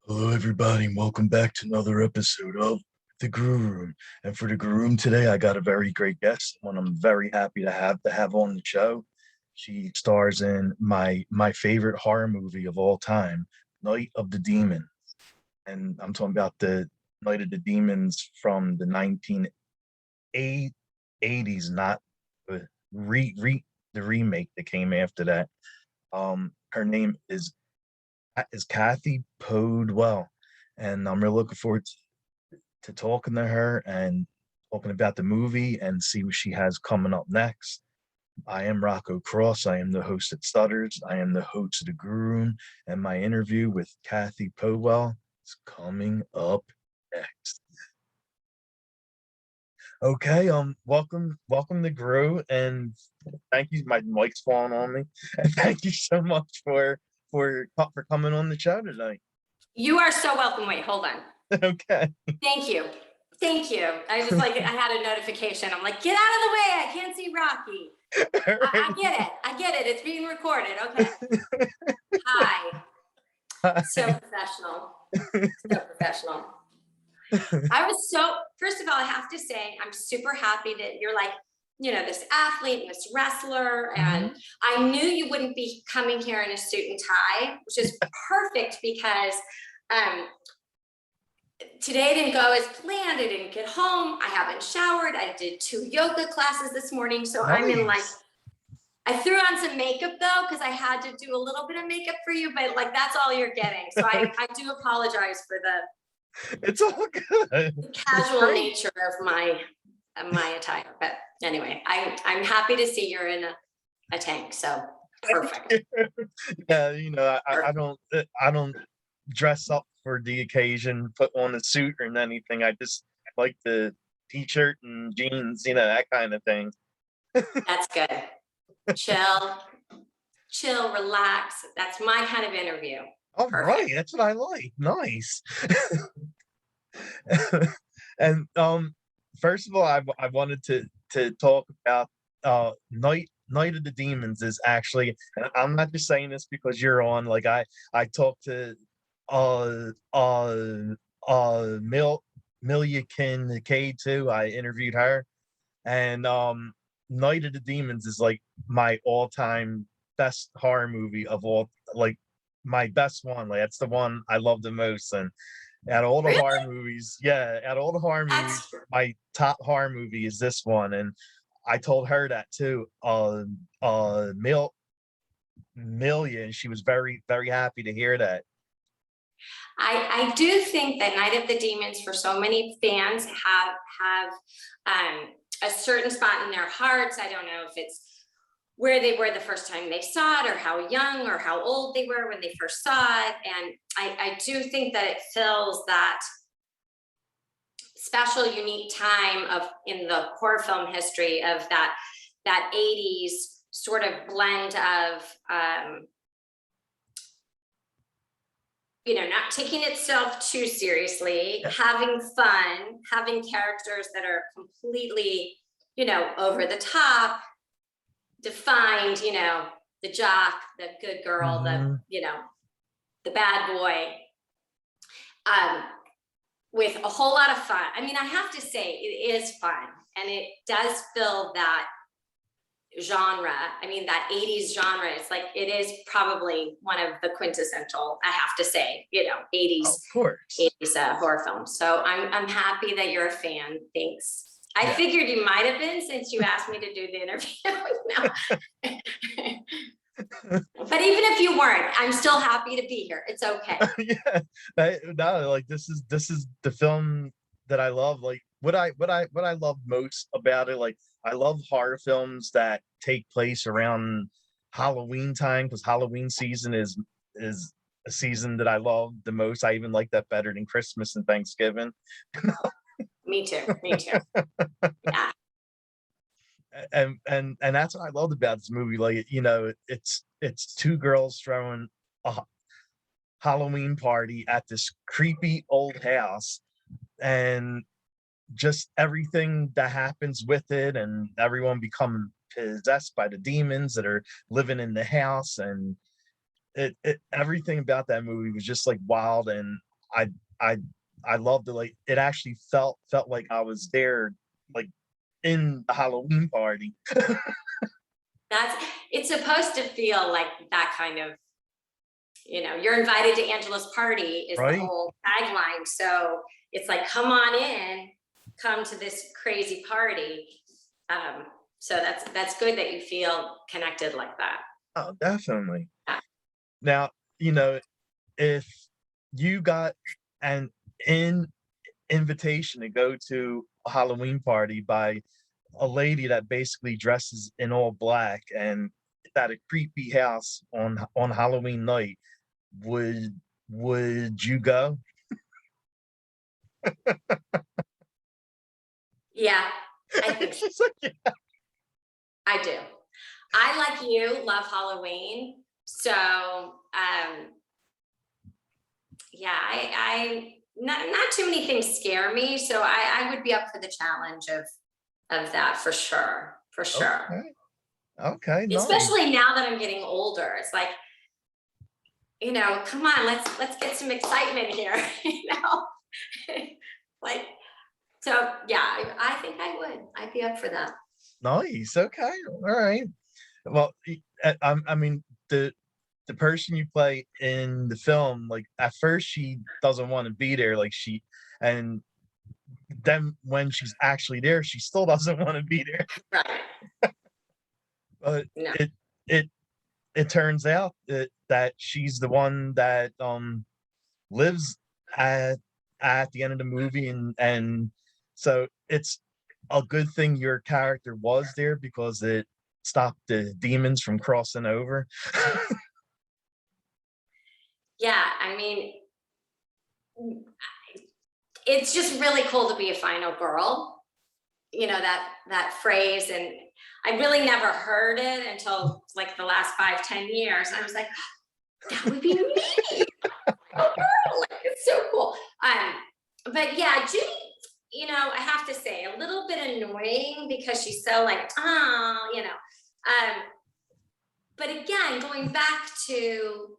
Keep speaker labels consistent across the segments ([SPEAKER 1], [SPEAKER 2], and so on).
[SPEAKER 1] Hello, everybody, and welcome back to another episode of the Grue Room. And for the Grue Room today, I got a very great guest, one I'm very happy to have on the show. She stars in my favorite horror movie of all time, Night of the Demons, and I'm talking about the Night of the Demons from the 1980s, not the the remake that came after that. Her name is Cathy Podewell, and I'm really looking forward to talking to her and talking about the movie and see what she has coming up next. I am Rocco Cross. I am the host at Stutters. I am the host of the Grue Room, and my interview with Cathy Podewell is coming up next. Okay, welcome to Grue, and thank you. My mic's falling on me, and thank you so much for coming on the show tonight.
[SPEAKER 2] You are so welcome. Wait, hold on.
[SPEAKER 1] Okay.
[SPEAKER 2] Thank you. Thank you. I just I had a notification. I'm like, get out of the way. I can't see Rocky. I get it. I get it. It's being recorded. Okay. Hi. So professional. So professional. First of all, I have to say, I'm super happy that you're like, this athlete and this wrestler. And I knew you wouldn't be coming here in a suit and tie, which is perfect because today didn't go as planned. I didn't get home. I haven't showered. I did 2 yoga classes this morning. So nice. I threw on some makeup though, because I had to do a little bit of makeup for you, but that's all you're getting. So I do apologize for
[SPEAKER 1] it's all good.
[SPEAKER 2] The casual nature of my attire. But anyway, I'm happy to see you're in a tank. So perfect.
[SPEAKER 1] Yeah, I don't dress up for the occasion, put on a suit or anything. I just like the t-shirt and jeans, that kind of thing.
[SPEAKER 2] That's good. Chill, relax. That's my kind of interview.
[SPEAKER 1] All right, that's what I like. Nice. And first of all, I wanted to talk about Night of the Demons is actually, and I'm not just saying this because you're on. Like I talked to Milliken K too. I interviewed her, and Night of the Demons is like my all-time best horror movie of all, like my best one. Like that's the one I love the most. And out of all the horror movies, my top horror movie is this one. And I told her that too. Million, she was very, very happy to hear that.
[SPEAKER 2] I do think that Night of the Demons, for so many fans, have a certain spot in their hearts. I don't know if it's where they were the first time they saw it, or how young or how old they were when they first saw it. And I do think that it fills that special, unique time in the horror film history of that 80s sort of blend of not taking itself too seriously, having fun, having characters that are completely, over the top, defined, the jock, the good girl, the bad boy, with a whole lot of fun. I mean, I have to say it is fun, and it does fill that genre. I mean, that 80s genre, it's like, it is probably one of the quintessential, I have to say, 80s,
[SPEAKER 1] of course,
[SPEAKER 2] 80s horror films. So I'm happy that you're a fan. Thanks. I figured you might have been, since you asked me to do the interview. But even if you weren't, I'm still happy to be here. It's okay.
[SPEAKER 1] This is the film that I love. Like what I love most about it, like I love horror films that take place around Halloween time, because Halloween season is a season that I love the most. I even like that better than Christmas and Thanksgiving.
[SPEAKER 2] Me too. Yeah.
[SPEAKER 1] And that's what I loved about this movie. Like, it's 2 girls throwing a Halloween party at this creepy old house, and just everything that happens with it, and everyone becoming possessed by the demons that are living in the house. And everything about that movie was just like wild. And I I I loved it. Like it actually felt like I was there, like in the Halloween party.
[SPEAKER 2] It's supposed to feel like that kind of, you're invited to Angela's party is the
[SPEAKER 1] Right?
[SPEAKER 2] whole tagline. So it's like, come on in, come to this crazy party. So that's good that you feel connected like that.
[SPEAKER 1] Oh, definitely.
[SPEAKER 2] Yeah.
[SPEAKER 1] Now, if you got an in invitation to go to a Halloween party by a lady that basically dresses in all black and it's at a creepy house on Halloween night, would you go?
[SPEAKER 2] Yeah, I think so.
[SPEAKER 1] She's like, "Yeah."
[SPEAKER 2] I do. I, like you, love Halloween. So, yeah, I not too many things scare me. So I would be up for the challenge of that for sure. For sure.
[SPEAKER 1] Okay. Okay, nice.
[SPEAKER 2] Especially now that I'm getting older. It's like, come on, let's get some excitement here, like, so yeah, I think I'd be up for that.
[SPEAKER 1] Nice. Okay. All right. Well, I mean, the person you play in the film, like at first she doesn't want to be there, and then when she's actually there, she still doesn't want to be there.
[SPEAKER 2] Right.
[SPEAKER 1] But
[SPEAKER 2] No.
[SPEAKER 1] it it turns out that she's the one that lives at the end of the movie, and so it's a good thing your character was there because it stopped the demons from crossing over.
[SPEAKER 2] Yeah, I mean, it's just really cool to be a final girl. That phrase, and I really never heard it until like the last 5-10 years. I was like, that would be me. Oh, girl, like, it's so cool. But yeah, Judy, I have to say, a little bit annoying because she's so like, but again, going back to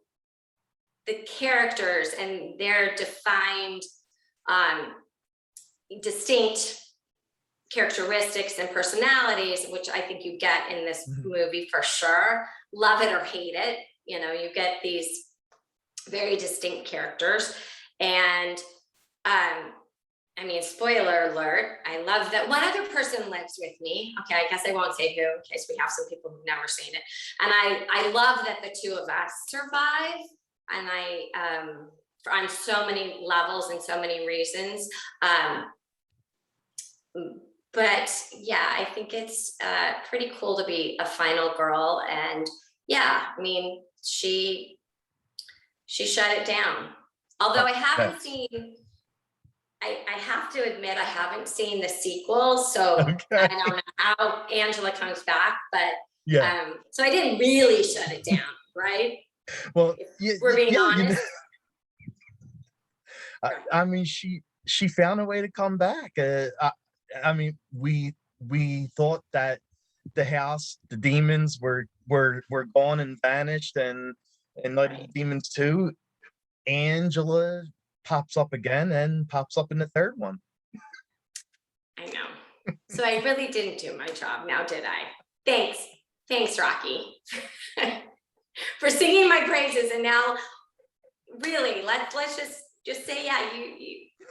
[SPEAKER 2] the characters and their defined, distinct characteristics and personalities, which I think you get in this movie for sure. Love it or hate it, you get these very distinct characters. And I mean, spoiler alert, I love that one other person lives with me. Okay, I guess I won't say who in case we have some people who've never seen it. And I love that the two of us survive. And on so many levels and so many reasons. But yeah, I think it's pretty cool to be a final girl. And yeah, I mean, she shut it down. Although I haven't seen, I have to admit, I haven't seen the sequel. So
[SPEAKER 1] Okay.
[SPEAKER 2] I don't know how Angela comes back, but
[SPEAKER 1] Yeah.
[SPEAKER 2] so I didn't really shut it down, right?
[SPEAKER 1] Well,
[SPEAKER 2] If we're being honest.
[SPEAKER 1] I mean, she found a way to come back. I mean, we thought that the house, the demons were gone and vanished, and Night of the Demons 2, Angela pops up again and pops up in the third one.
[SPEAKER 2] I know. So I really didn't do my job now, did I? Thanks, Rocky, for singing my praises. And now, really, let's just say, yeah,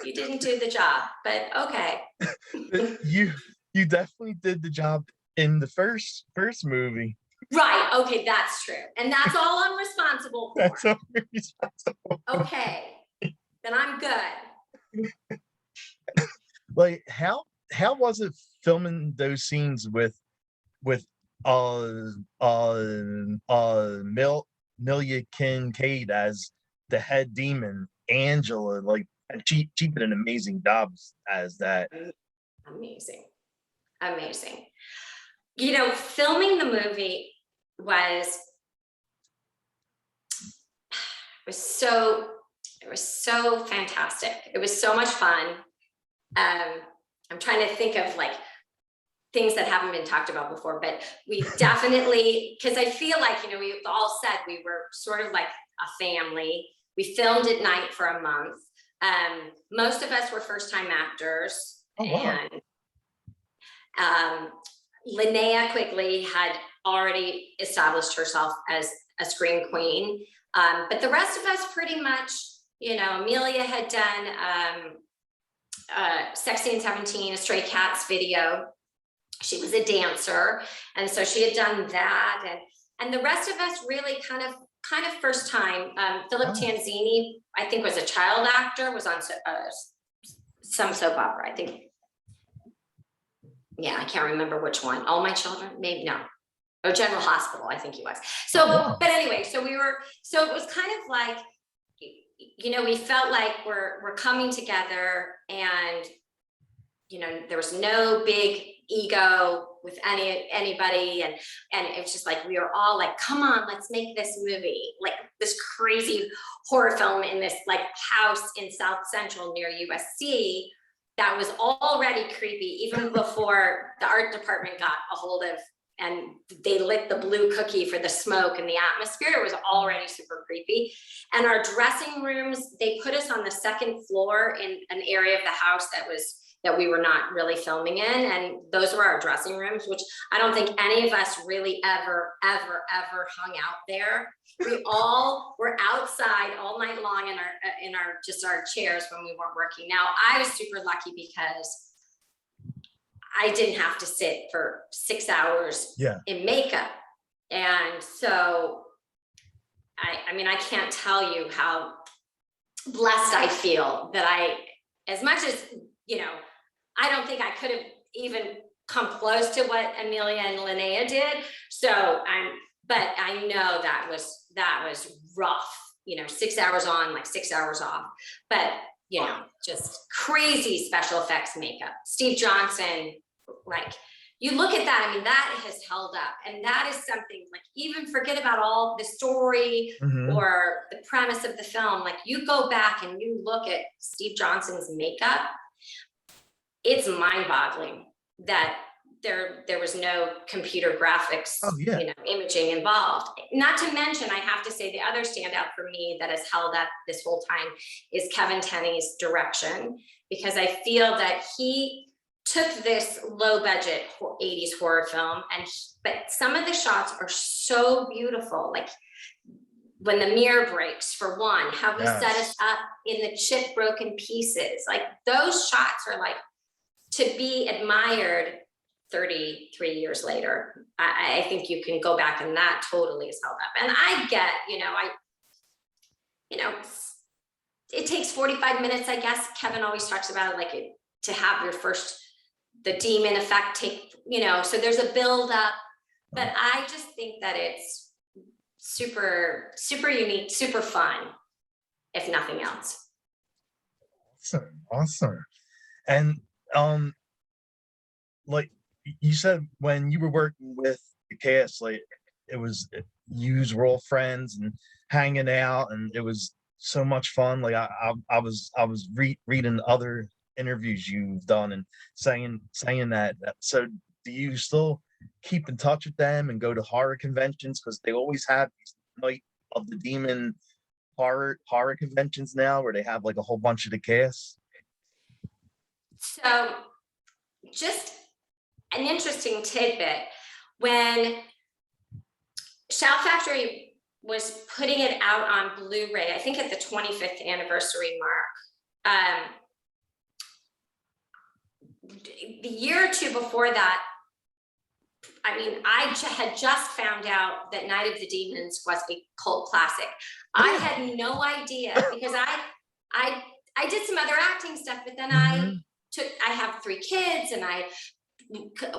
[SPEAKER 2] you didn't do the job, but okay.
[SPEAKER 1] You definitely did the job in the first movie.
[SPEAKER 2] Right. Okay, that's true, and that's all I'm responsible for.
[SPEAKER 1] That's all you're responsible for.
[SPEAKER 2] Okay, then I'm good.
[SPEAKER 1] Like how was it filming those scenes with Milia Kincaid as the head demon, Angela? Like she did an amazing job as that.
[SPEAKER 2] Amazing. Filming the movie was so fantastic. It was so much fun. I'm trying to think of like things that haven't been talked about before, but we definitely, because I feel like, we've all said we were sort of like a family. We filmed at night for a month. Most of us were first-time actors.
[SPEAKER 1] Oh, wow.
[SPEAKER 2] And Linnea Quigley had already established herself as a scream queen. But the rest of us pretty much, Amelia had done Sexy and 17, a Stray Cats video. She was a dancer. And so she had done that. And the rest of us really kind of first time. Philip Tanzini, I think, was a child actor, was on some soap opera, I think. Yeah, I can't remember which one. All My Children, maybe, no. Or General Hospital, I think he was. So, but anyway, so it was kind of like, we felt like we're coming together, and, there was no big ego with anybody. And it was just like, we were all like, come on, let's make this movie, like this crazy horror film in this like house in South Central near USC. That was already creepy even before the art department got a hold of, and they lit the blue cookie for the smoke and the atmosphere. It was already super creepy. And our dressing rooms, they put us on the second floor in an area of the house that we were not really filming in. And those were our dressing rooms, which I don't think any of us really ever hung out there. We all were outside all night long in our chairs when we weren't working. Now, I was super lucky because I didn't have to sit for 6 hours in makeup. And so, I mean, I can't tell you how blessed I feel that as much as, I don't think I could have even come close to what Amelia and Linnea did. But I know that was rough, 6 hours on, like 6 hours off, but just crazy special effects makeup. Steve Johnson, like, you look at that, I mean, that has held up. And that is something, like, even forget about all the story or the premise of the film. Like, you go back and you look at Steve Johnson's makeup, it's mind-boggling that there was no computer graphics, imaging involved. Not to mention, I have to say, the other standout for me that has held up this whole time is Kevin Tenney's direction, because I feel that he took this low-budget 80s horror film, but some of the shots are so beautiful. Like when the mirror breaks, for one, how he set us up in the chip broken pieces. Like, those shots are like to be admired 33 years later. I think you can go back, and that totally is held up. And I get, it takes 45 minutes, I guess. Kevin always talks about it, like, to have the demon effect take, so there's a build up, but I just think that it's super, super unique, super fun, if nothing else.
[SPEAKER 1] Awesome. And, like you said, when you were working with the cast, like, you were all friends and hanging out, and it was so much fun. Like, I was reading other interviews you've done and saying that. So do you still keep in touch with them and go to horror conventions? Because they always have these Night of the Demon horror conventions now, where they have like a whole bunch of the cast.
[SPEAKER 2] So, just an interesting tidbit, when Shout Factory was putting it out on Blu-ray, I think at the 25th anniversary mark, the year or two before that, I mean, I had just found out that Night of the Demons was a cult classic. I had no idea, because I did some other acting stuff, but then I have 3 kids, and I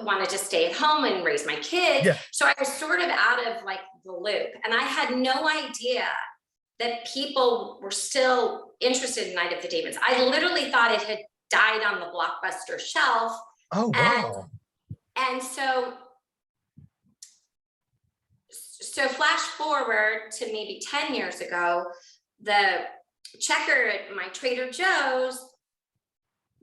[SPEAKER 2] wanted to stay at home and raise my kids. So I was sort of out of like the loop, and I had no idea that people were still interested in Night of the Demons. I literally thought it had died on the Blockbuster shelf.
[SPEAKER 1] Oh, wow.
[SPEAKER 2] And so flash forward to maybe 10 years ago, the checker at my Trader Joe's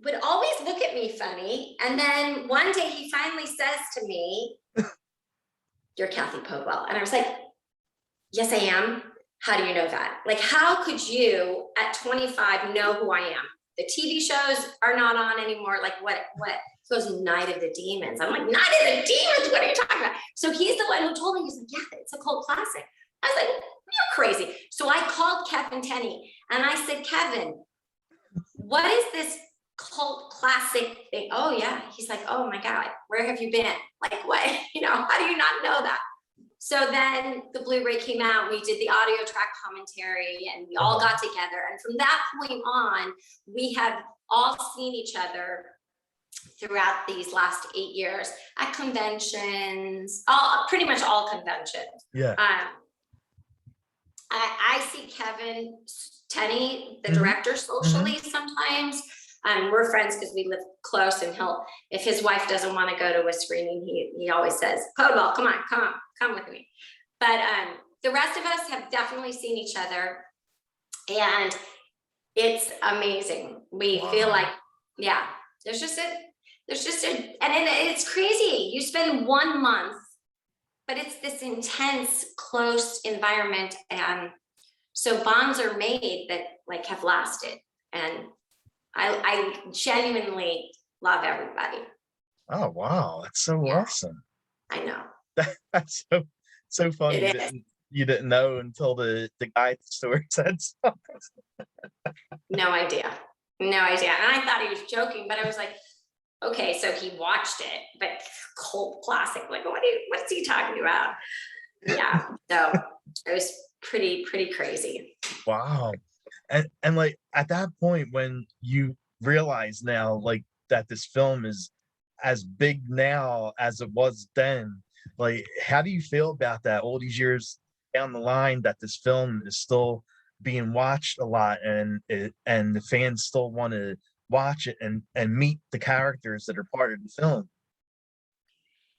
[SPEAKER 2] would always look at me funny. And then one day he finally says to me, "You're Cathy Podewell." And I was like, "Yes, I am. How do you know that? Like, how could you at 25 know who I am? The TV shows are not on anymore. Like, what? He goes, Night of the Demons. I'm like, Night of the Demons? What are you talking about? So he's the one who told me. He's like, yeah, it's a cult classic. I was like, you're crazy. So I called Kevin Tenney and I said, Kevin, what is this cult classic thing? Oh yeah. He's like, oh my God, where have you been? Like, what? How do you not know that? So then the Blu-ray came out, we did the audio track commentary, and we all got together. And from that point on, we have all seen each other throughout these last 8 years at conventions, pretty much all conventions.
[SPEAKER 1] Yeah.
[SPEAKER 2] I see Kevin Tenney, the director, socially sometimes. We're friends because we live close, and if his wife doesn't want to go to a screening, he always says, Podewell, come with me. But the rest of us have definitely seen each other, and it's amazing. We feel like, yeah, and it's crazy. You spend 1 month, but it's this intense, close environment, and so bonds are made that like have lasted. And I genuinely love everybody.
[SPEAKER 1] Oh wow, that's so awesome.
[SPEAKER 2] I know.
[SPEAKER 1] That's so funny. You didn't know until the guy at the store said something.
[SPEAKER 2] No idea. And I thought he was joking, but I was like, okay, so he watched it, but cult classic. Like, what's he talking about? Yeah. So it was pretty crazy.
[SPEAKER 1] Wow. And like at that point when you realize now like that this film is as big now as it was then, like how do you feel about that all these years down the line, that this film is still being watched a lot, and the fans still want to watch it and meet the characters that are part of the film?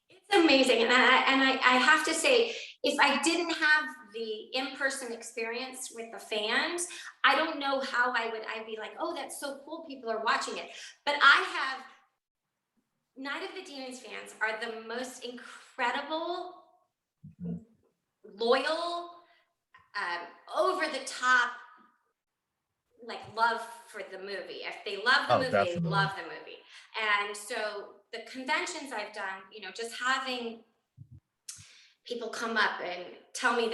[SPEAKER 2] It's amazing. And I have to say, if I didn't have the in-person experience with the fans, I don't know how I'd be like, oh, that's so cool, people are watching it. But Night of the Demons fans are the most incredible, loyal, over the top, like love for the movie. If they love the movie,
[SPEAKER 1] Definitely.
[SPEAKER 2] they love the movie. And so the conventions I've done, just having people come up and tell me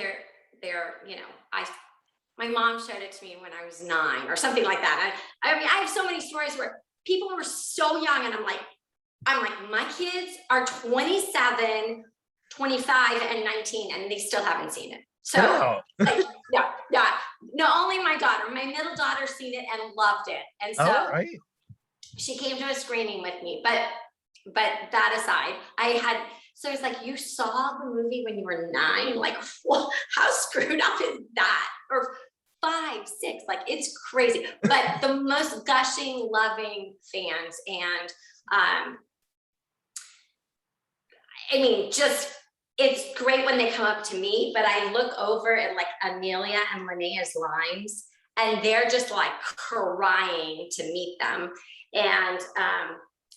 [SPEAKER 2] my mom showed it to me when I was 9 or something like that. I mean, I have so many stories where people were so young, and I'm like, my kids are 27, 25, and 19, and they still haven't seen it. So, like, yeah. No, only my daughter. My middle daughter's seen it and loved it, and so she came to a screening with me. But that aside, so it's like, you saw the movie when you were 9. Like, how screwed up is that? Or 5, 6, like it's crazy. But the most gushing, loving fans, and I mean, it's great when they come up to me, but I look over at like Amelia and Linnea's lines, and they're just like crying to meet them, and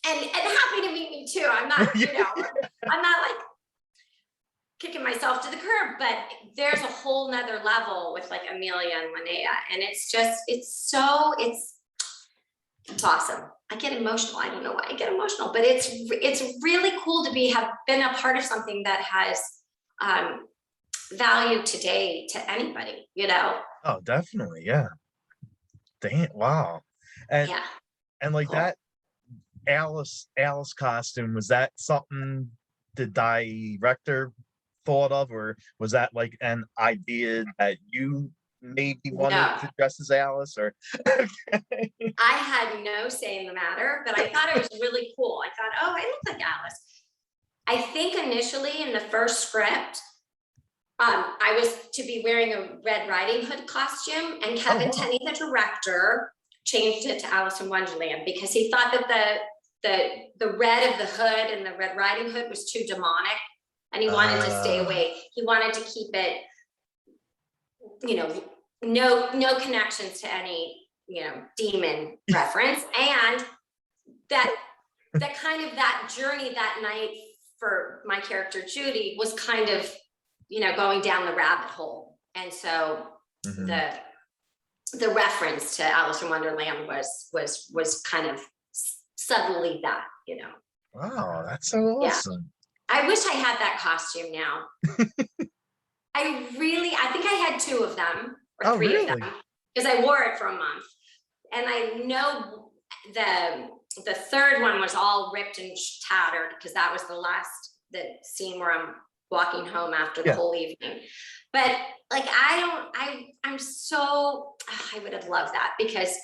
[SPEAKER 2] happy to meet me too. I'm not, I'm not like kicking myself to the curb, but there's a whole nother level with like Amelia and Linnea, and it's awesome. I get emotional. I don't know why I get emotional, but it's really cool to have been a part of something that has value today to anybody,
[SPEAKER 1] Oh, definitely. Yeah. Damn. Wow. And like cool. That Alice costume, was that something the director thought of, or was that like an idea that you maybe wanted to dress as Alice? Or
[SPEAKER 2] I had no say in the matter, but I thought it was really cool. I thought, oh, I look like Alice. I think initially in the first script, I was to be wearing a Red Riding Hood costume, and Kevin Tenney, the director, changed it to Alice in Wonderland because he thought that the red of the hood and the Red Riding Hood was too demonic, and he wanted to stay away. He wanted to keep it, no connections to any, demon reference, and that kind of that journey that night for my character Judy was kind of, going down the rabbit hole. And so
[SPEAKER 1] Mhm.
[SPEAKER 2] the reference to Alice in Wonderland was kind of subtly that, you know.
[SPEAKER 1] Wow, that's so
[SPEAKER 2] Yeah.
[SPEAKER 1] awesome.
[SPEAKER 2] I wish I had that costume now. I think I had 2 of them or
[SPEAKER 1] Oh,
[SPEAKER 2] 3 of them
[SPEAKER 1] really?
[SPEAKER 2] because I wore it for a month. And I know the third one was all ripped and tattered because that was the scene where I'm walking home after the
[SPEAKER 1] Yeah.
[SPEAKER 2] whole evening. But like I'm so I would have loved that because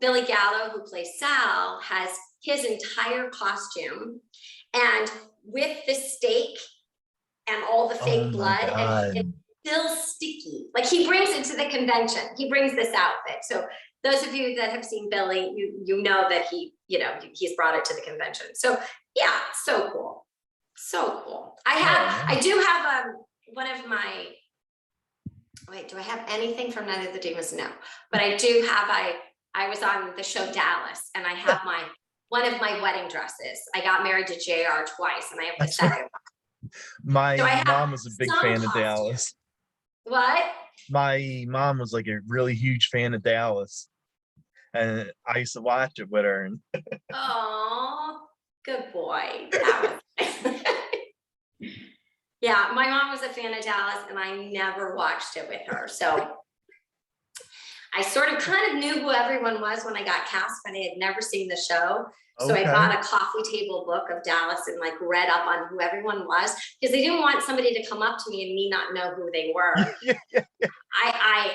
[SPEAKER 2] Billy Gallo, who plays Sal, has his entire costume and with the stake and all the
[SPEAKER 1] Oh
[SPEAKER 2] fake
[SPEAKER 1] my
[SPEAKER 2] blood, and it's
[SPEAKER 1] God.
[SPEAKER 2] still sticky. Like he brings it to the convention. He brings this outfit. So those of you that have seen Billy, you know that he's brought it to the convention. So yeah, so cool. So cool.
[SPEAKER 1] Oh,
[SPEAKER 2] I do have one of my, wait, do I have anything from Night of the Demons? No, but I do have, I was on the show Dallas and I have one of my wedding dresses. I got married to JR twice and I have the
[SPEAKER 1] that's right.
[SPEAKER 2] second. So I
[SPEAKER 1] My
[SPEAKER 2] have
[SPEAKER 1] mom was a big
[SPEAKER 2] some
[SPEAKER 1] fan of
[SPEAKER 2] costumes.
[SPEAKER 1] Dallas.
[SPEAKER 2] What?
[SPEAKER 1] My mom was like a really huge fan of Dallas, and I used to watch it with her. And
[SPEAKER 2] Oh, good boy. That was yeah, my mom was a fan of Dallas and I never watched it with her. So I sort of kind of knew who everyone was when I got cast, but I had never seen the show. So I
[SPEAKER 1] okay,
[SPEAKER 2] bought a coffee table book of Dallas and like read up on who everyone was because they didn't want somebody to come up to me and me not know who they were.
[SPEAKER 1] yeah.
[SPEAKER 2] I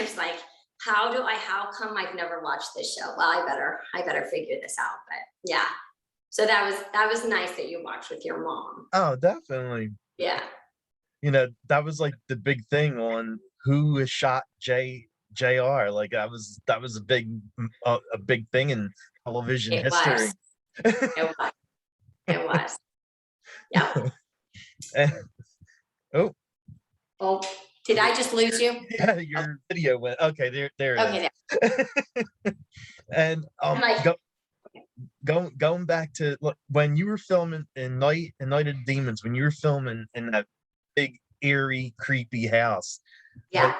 [SPEAKER 2] was like, how come I've never watched this show? Well, I better figure this out. But yeah. So that was nice that you watched with your mom.
[SPEAKER 1] Oh, definitely.
[SPEAKER 2] Yeah.
[SPEAKER 1] That was like the big thing on who has shot JR. Like that was a big thing in television
[SPEAKER 2] It
[SPEAKER 1] history.
[SPEAKER 2] was. It was. It was. Yeah.
[SPEAKER 1] And- oh,
[SPEAKER 2] Oh, did I just lose you?
[SPEAKER 1] yeah, your video went. Okay, there it
[SPEAKER 2] Okay.
[SPEAKER 1] is. And
[SPEAKER 2] I'm like,
[SPEAKER 1] going back to when you were filming in Night of the Demons, when you were filming in that big eerie creepy house,
[SPEAKER 2] yeah.
[SPEAKER 1] like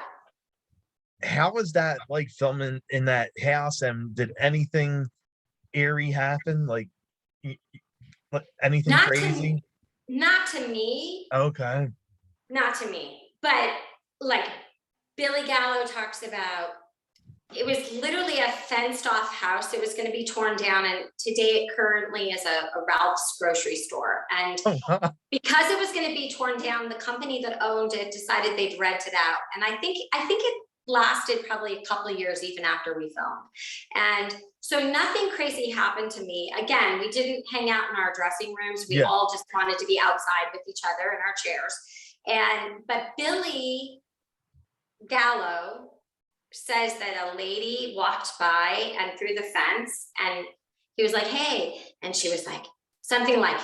[SPEAKER 1] how was that like filming in that house, and did anything eerie happen, like anything
[SPEAKER 2] Not
[SPEAKER 1] crazy?
[SPEAKER 2] to me,
[SPEAKER 1] Okay.
[SPEAKER 2] not to me, but like Billy Gallo talks about it was literally a fenced off house. It was going to be torn down. And today it currently is a Ralph's grocery store. And
[SPEAKER 1] Oh,
[SPEAKER 2] because it was going to be torn down, the company that owned it decided they'd rent it out. And I think it lasted probably a couple of years even after we filmed. And so nothing crazy happened to me. Again, we didn't hang out in our dressing rooms. We
[SPEAKER 1] yeah.
[SPEAKER 2] all just wanted to be outside with each other in our chairs. But Billy Gallo says that a lady walked by and through the fence and he was like, hey, and she was like, something like,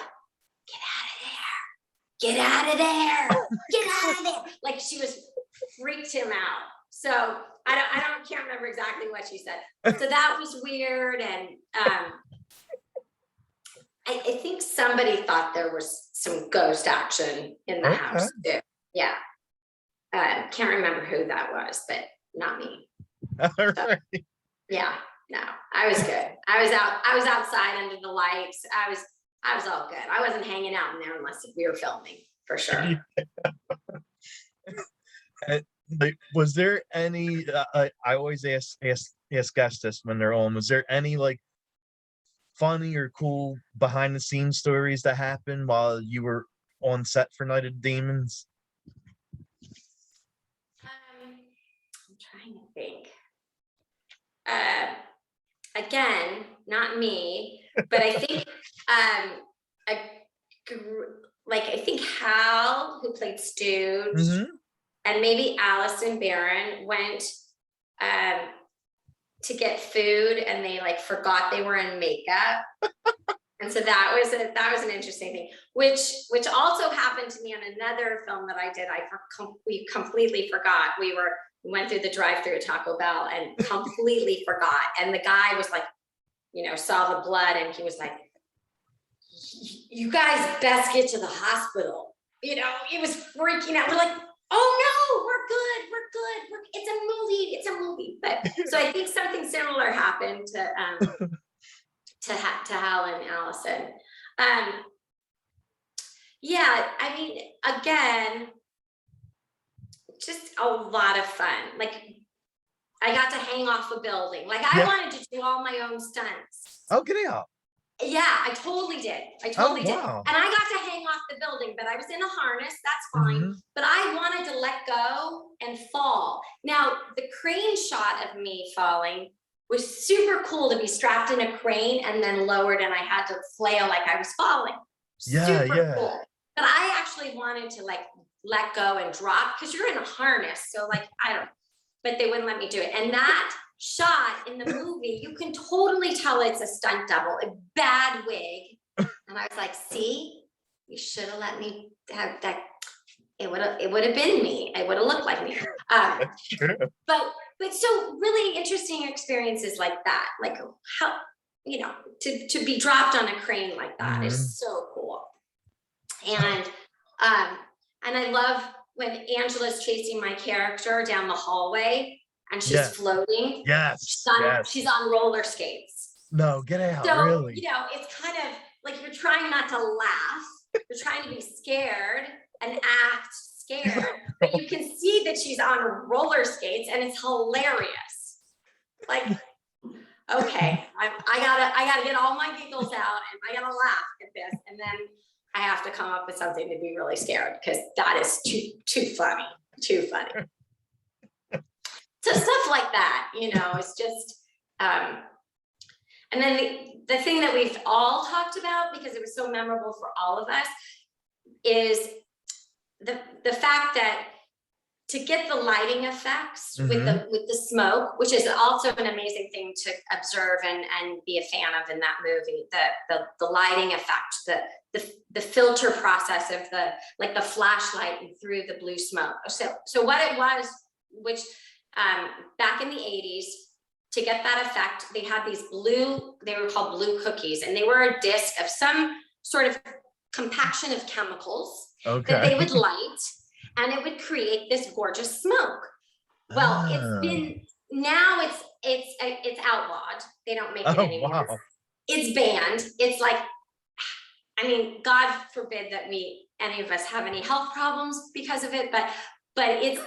[SPEAKER 2] get out of there, get out of there. Like she was freaked him out. So I can't remember exactly what she said. So that was weird. And I think somebody thought there was some ghost action in the house too. Yeah. Can't remember who that was, but not me.
[SPEAKER 1] All
[SPEAKER 2] So,
[SPEAKER 1] right.
[SPEAKER 2] yeah, no, I was good. I was outside under the lights. I was all good. I wasn't hanging out in there unless we were filming for sure.
[SPEAKER 1] Like, was there any? I always ask guests this when they're on. Was there any like funny or cool behind the scenes stories that happened while you were on set for Night of the Demons?
[SPEAKER 2] I'm trying to think. Again, not me, but I think I think Hal, who played Stooge,
[SPEAKER 1] Mm-hmm.
[SPEAKER 2] and maybe Allison Barron went to get food and they like forgot they were in makeup. And so that was an interesting thing, which also happened to me on another film that I did. We completely forgot. We went through the drive-through at Taco Bell and completely forgot. And the guy was like, saw the blood and he was like, you guys best get to the hospital. He was freaking out. We're like, oh no, we're good. It's a movie. But so I think something similar happened to Hal and Allison. Yeah, I mean, again, just a lot of fun. Like, I got to hang off a building. Like, I wanted to do all my own stunts.
[SPEAKER 1] Oh, get out.
[SPEAKER 2] Yeah, I totally did. I totally did.
[SPEAKER 1] Wow.
[SPEAKER 2] And I got to hang off the building, but I was in a harness. That's fine. But I wanted to let go and fall. Now, the crane shot of me falling was super cool, to be strapped in a crane and then lowered, and I had to flail like I was falling.
[SPEAKER 1] Yeah,
[SPEAKER 2] Super cool. But I actually wanted to like let go and drop, because you're in a harness. So like, I don't, but they wouldn't let me do it. And that shot in the movie, you can totally tell it's a stunt double, a bad wig. And I was like, see, you should have let me have that. It would have been me. It would have looked like me.
[SPEAKER 1] That's true.
[SPEAKER 2] But so really interesting experiences like that, like how, you know, to be dropped on a crane like that is so cool. And I love when Angela's chasing my character down the hallway and she's floating. She's on roller skates.
[SPEAKER 1] No, get out.
[SPEAKER 2] So,
[SPEAKER 1] really?
[SPEAKER 2] you know, it's kind of like you're trying not to laugh. You're trying to be scared and act scared, but you can see that she's on roller skates and it's hilarious. Like, okay, I gotta get all my giggles out and I gotta laugh at this, and then I have to come up with something to be really scared, because that is too funny. So stuff like that, you know, it's just, and then the thing that we've all talked about, because it was so memorable for all of us, is the fact that to get the lighting effects with the smoke, which is also an amazing thing to observe and be a fan of in that movie, the lighting effect, the filter process of the flashlight through the blue smoke. So what it was, which back in the 80s, to get that effect, they had these they were called blue cookies, and they were a disc of some sort of compaction of chemicals that they would light, and it would create this gorgeous smoke. Well, now it's outlawed. They don't make it anymore. Wow. It's banned. It's like, I mean, God forbid that any of us have any health problems because of it, but it's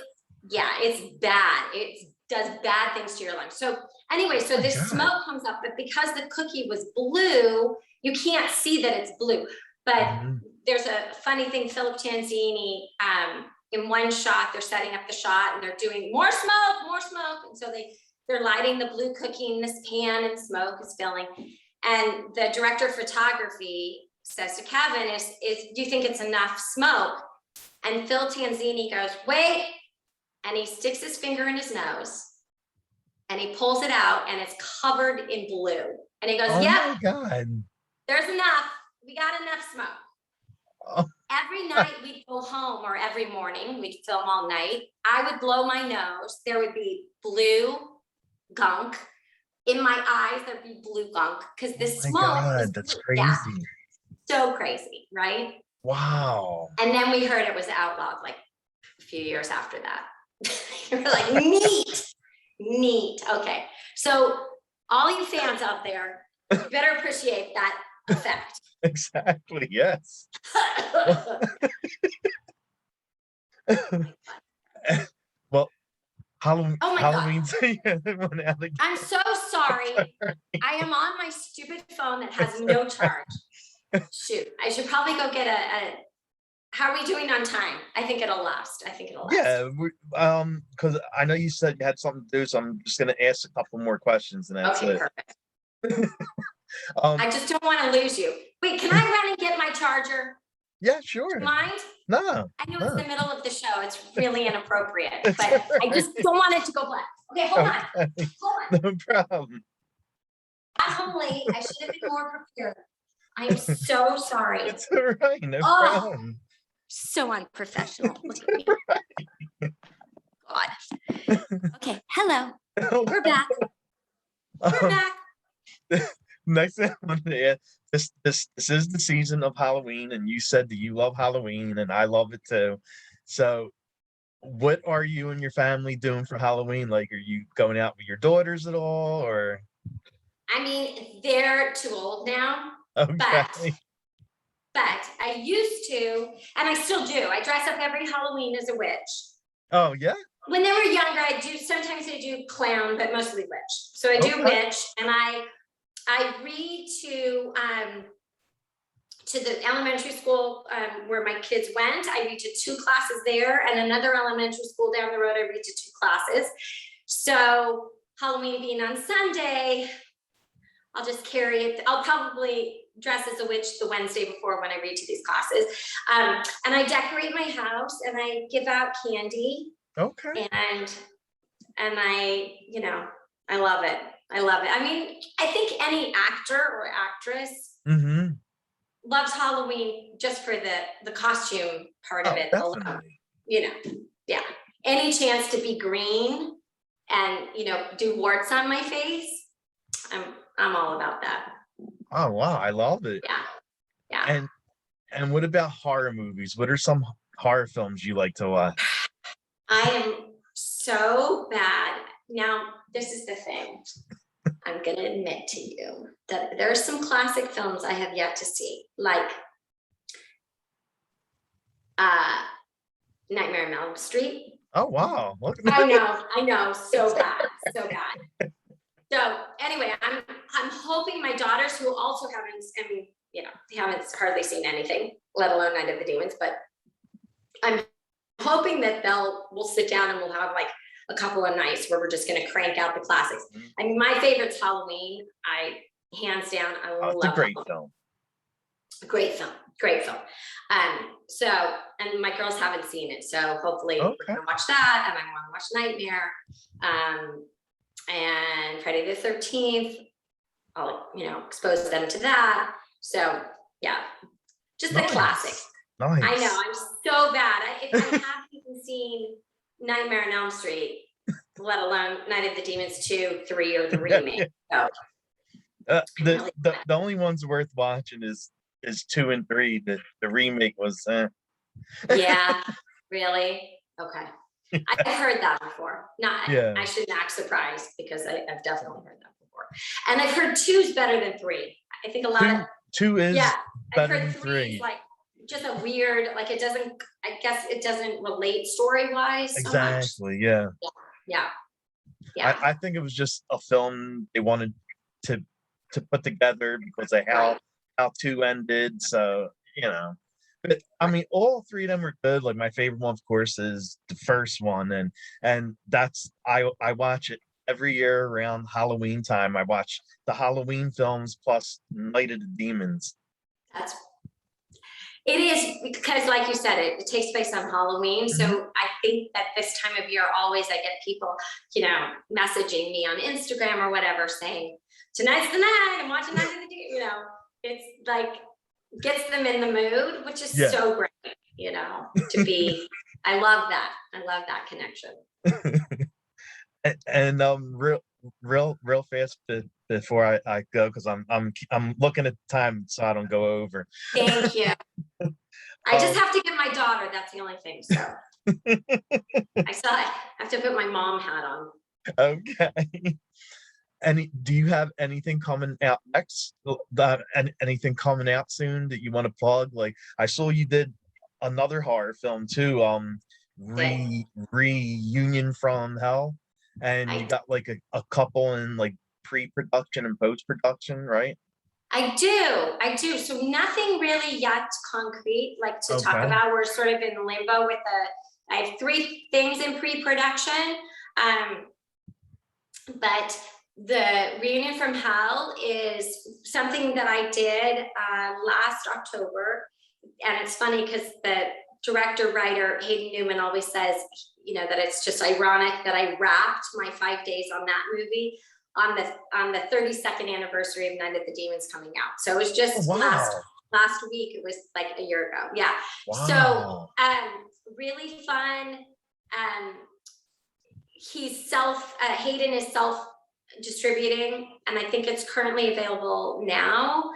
[SPEAKER 2] bad. It does bad things to your lungs. So anyway, so this smoke comes up, but because the cookie was blue, you can't see that it's blue. But there's a funny thing, Philip Tanzini, in one shot, they're setting up the shot and they're doing more smoke. And so they're lighting the blue cookie in this pan and smoke is filling. And the director of photography says to Kevin, do you think it's enough smoke? And Phil Tanzini goes, wait. And he sticks his finger in his nose and he pulls it out and it's covered in blue. And he goes, yep, my God, there's enough. We got enough smoke. Oh. Every night we'd go home, or every morning, we'd film all night. I would blow my nose. There would be blue gunk. In my eyes, there'd be blue gunk because the smoke.
[SPEAKER 1] That's crazy.
[SPEAKER 2] Yeah. So crazy, right?
[SPEAKER 1] Wow.
[SPEAKER 2] And then we heard it was outlawed like a few years after that. We're like, neat. Okay. So all you fans out there, you better appreciate that effect.
[SPEAKER 1] Exactly. Yes. Well, Halloween.
[SPEAKER 2] I'm so sorry. I am on my stupid phone that has no charge. Shoot, I should probably go get how are we doing on time? I think it'll last.
[SPEAKER 1] Yeah, because I know you said you had something to do, so I'm just gonna ask a couple more questions, and that's it.
[SPEAKER 2] Perfect. I just don't want to lose you. Wait, can I run and get my charger?
[SPEAKER 1] Yeah, sure.
[SPEAKER 2] Do you mind?
[SPEAKER 1] No.
[SPEAKER 2] I know it's the middle of the show. It's really inappropriate, but right. I just don't want it to go black. Okay, hold on.
[SPEAKER 1] No problem.
[SPEAKER 2] I'm home late. I should have been more prepared. I am so sorry.
[SPEAKER 1] It's all right. No problem.
[SPEAKER 2] So unprofessional. Look at me. God. Okay, hello. We're back. We're back.
[SPEAKER 1] Next thing I wanted to ask, this is the season of Halloween, and you said that you love Halloween, and I love it too. So, what are you and your family doing for Halloween? Like, are you going out with your daughters at all, or?
[SPEAKER 2] I mean, they're too old now, but
[SPEAKER 1] Okay.
[SPEAKER 2] I used to, and I still do. I dress up every Halloween as a witch.
[SPEAKER 1] Oh yeah.
[SPEAKER 2] When they were younger, sometimes I do clown, but mostly witch. So I do
[SPEAKER 1] Okay.
[SPEAKER 2] witch, and I read to the elementary school where my kids went. I read to 2 classes there, and another elementary school down the road, I read to 2 classes. So Halloween being on Sunday, I'll just carry it. I'll probably dress as a witch the Wednesday before when I read to these classes. And I decorate my house and I give out candy,
[SPEAKER 1] Okay.
[SPEAKER 2] and I, I love it. I love it. I mean, I think any actor or actress
[SPEAKER 1] Mm-hmm.
[SPEAKER 2] loves Halloween just for the costume part of
[SPEAKER 1] Oh,
[SPEAKER 2] it alone.
[SPEAKER 1] definitely.
[SPEAKER 2] Yeah. Any chance to be green and do warts on my face, I'm all about that.
[SPEAKER 1] Oh wow, I love it.
[SPEAKER 2] Yeah. Yeah.
[SPEAKER 1] And what about horror movies? What are some horror films you like to watch?
[SPEAKER 2] I am so bad. Now, this is the thing. I'm going to admit to you that there are some classic films I have yet to see, like Nightmare on Elm Street.
[SPEAKER 1] Oh wow. Look at
[SPEAKER 2] I
[SPEAKER 1] that.
[SPEAKER 2] know, so bad, so bad. So anyway, I'm hoping my daughters, who also haven't, they haven't hardly seen anything, let alone Night of the Demons, but I'm hoping that we'll sit down and we'll have like a couple of nights where we're just going to crank out the classics. I mean, my favorite's Halloween. Hands down, I love
[SPEAKER 1] It's a great
[SPEAKER 2] Halloween.
[SPEAKER 1] film.
[SPEAKER 2] Great film. So, and my girls haven't seen it, so hopefully we're
[SPEAKER 1] Okay.
[SPEAKER 2] gonna watch that, and I want to watch Nightmare, and Friday the 13th. I'll expose them to that. So yeah, just the
[SPEAKER 1] Nice.
[SPEAKER 2] classics.
[SPEAKER 1] Nice.
[SPEAKER 2] I know, I'm so bad. If I haven't even seen Nightmare on Elm Street, let alone Night of the Demons 2, 3, or the remake. So
[SPEAKER 1] The only ones worth watching is 2 and 3. The remake was
[SPEAKER 2] yeah, really? Okay. I've heard that before.
[SPEAKER 1] yeah.
[SPEAKER 2] I shouldn't act surprised because I've definitely heard that before. And I've heard 2's better than 3. I think a lot of
[SPEAKER 1] 2 is better
[SPEAKER 2] I've heard
[SPEAKER 1] than
[SPEAKER 2] 3
[SPEAKER 1] 3.
[SPEAKER 2] is like just a weird, like I guess it doesn't relate story-wise so much.
[SPEAKER 1] Exactly, yeah.
[SPEAKER 2] Yeah.
[SPEAKER 1] I think it was just a film they wanted to put together because of how 2 ended. So, but I mean, all 3 of them were good. Like my favorite one, of course, is the first one, and that's I watch it every year around Halloween time. I watch the Halloween films plus Night of the Demons.
[SPEAKER 2] It is because, like you said, it takes place on Halloween.
[SPEAKER 1] Mm-hmm.
[SPEAKER 2] So I think that this time of year, always I get people, messaging me on Instagram or whatever saying, tonight's the night, I'm watching Night of the Demons. It's like gets them in the mood, which is so great, to be. I love that connection.
[SPEAKER 1] And real fast before I go, because I'm looking at the time so I don't go over.
[SPEAKER 2] Thank you. I just have to get my daughter. That's the only thing. So I have to put my mom hat on.
[SPEAKER 1] Okay. Do you have anything coming out next? Anything coming out soon that you want to plug? Like I saw you did another horror film too. Reunion from Hell, and you got like a couple in like pre-production and post-production, right?
[SPEAKER 2] I do. So nothing really yet concrete, like to talk about. We're sort of in limbo with I have 3 things in pre-production. But the Reunion from Hell is something that I did last October. And it's funny because the director-writer Hayden Newman always says, that it's just ironic that I wrapped my 5 days on that movie on the 32nd anniversary of Night of the Demons coming out. So it was just last week. It was like a year ago. Yeah. Wow. So really fun. Hayden is self-distributing, and I think it's currently available now.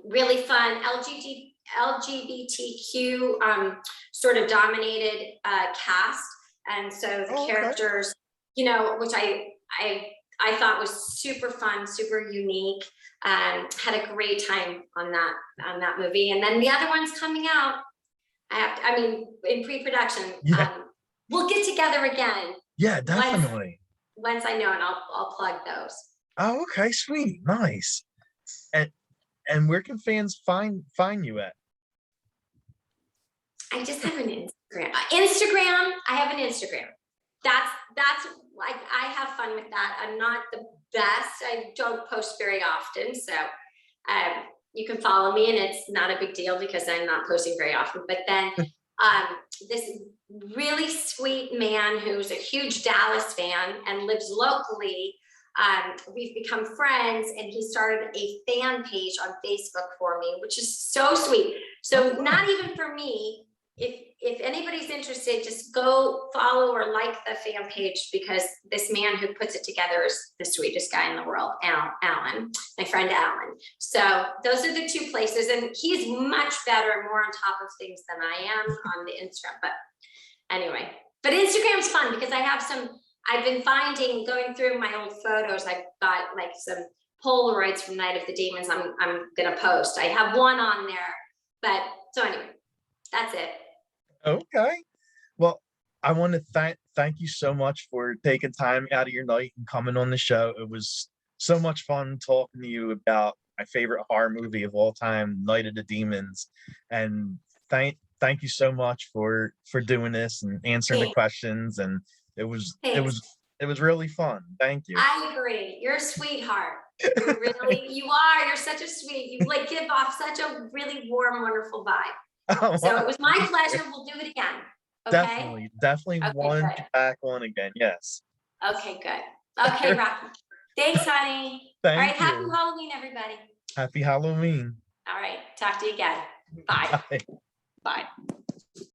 [SPEAKER 2] Really fun LGBTQ sort of dominated cast, and so the
[SPEAKER 1] Oh, okay.
[SPEAKER 2] characters, which I thought was super fun, super unique. Had a great time on that movie, and then the other one's coming out. I mean, in pre-production.
[SPEAKER 1] Yeah.
[SPEAKER 2] We'll get together again.
[SPEAKER 1] Yeah, definitely.
[SPEAKER 2] Once I know, and I'll plug those.
[SPEAKER 1] Oh, okay, sweet, nice. And where can fans find you at?
[SPEAKER 2] I just have an Instagram. I have an Instagram. That's like, I have fun with that. I'm not the best. I don't post very often, so you can follow me, and it's not a big deal because I'm not posting very often. But then this really sweet man who's a huge Dallas fan and lives locally. We've become friends, and he started a fan page on Facebook for me, which is so sweet. So not even for me. If anybody's interested, just go follow or like the fan page, because this man who puts it together is the sweetest guy in the world, Alan, my friend Alan. So those are the two places, and he's much better and more on top of things than I am on the Instagram. But anyway, but Instagram's fun because I've been finding, going through my old photos, I've got like some Polaroids from Night of the Demons I'm gonna post. I have one on there, but so anyway, that's it.
[SPEAKER 1] Okay. Well, I want to thank you so much for taking time out of your night and coming on the show. It was so much fun talking to you about my favorite horror movie of all time, Night of the Demons. And thank you so much for doing this and answering the questions. And it was really fun. Thank you.
[SPEAKER 2] I agree. You're a sweetheart. You are. You're such a sweet. You like give off such a really warm, wonderful vibe.
[SPEAKER 1] Oh,
[SPEAKER 2] so
[SPEAKER 1] wow.
[SPEAKER 2] It was my pleasure. We'll do it again. Okay?
[SPEAKER 1] Definitely
[SPEAKER 2] okay,
[SPEAKER 1] want you back on again. Yes.
[SPEAKER 2] Okay, good. Okay, Rocky. Thanks, honey.
[SPEAKER 1] All
[SPEAKER 2] right, happy Halloween, everybody.
[SPEAKER 1] Happy Halloween.
[SPEAKER 2] All right, talk to you again. Bye.
[SPEAKER 1] Bye.
[SPEAKER 2] Bye.